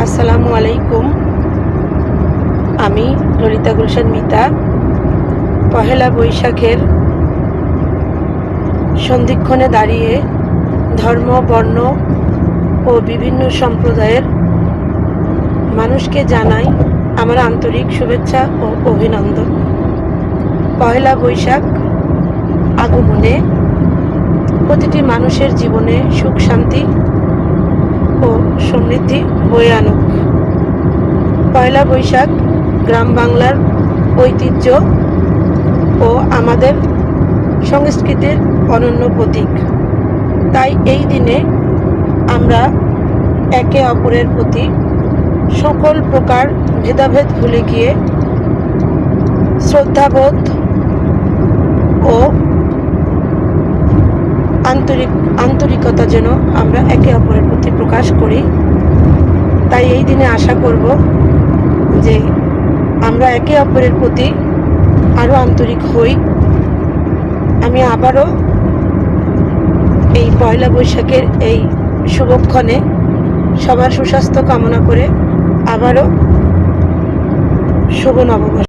আসসালামু আলাইকুম। আমি ললিতা গুলশান মিতা। পহেলা বৈশাখের সন্ধিক্ষণে দাঁড়িয়ে ধর্ম, বর্ণ ও বিভিন্ন সম্প্রদায়ের মানুষকে জানাই আমার আন্তরিক শুভেচ্ছা ও অভিনন্দন। পহেলা বৈশাখ আগমনে প্রতিটি মানুষের জীবনে সুখ, শান্তি ও সমৃদ্ধি বয়ে আনুক। পয়লা বৈশাখ গ্রাম বাংলার ঐতিহ্য ও আমাদের সংস্কৃতির অনন্য প্রতীক। তাই এই দিনে আমরা একে অপরের প্রতি সকল প্রকার ভেদাভেদ ভুলে গিয়ে শ্রদ্ধাবোধ ও আন্তরিকতা যেন আমরা একে অপরের প্রতি প্রকাশ করি। তাই এই দিনে আশা করব যে আমরা একে অপরের প্রতি আরও আন্তরিক হই। আমি আবারও এই পয়লা বৈশাখের এই শুভক্ষণে সবার সুস্বাস্থ্য কামনা করে আবারও শুভ নববর্ষ।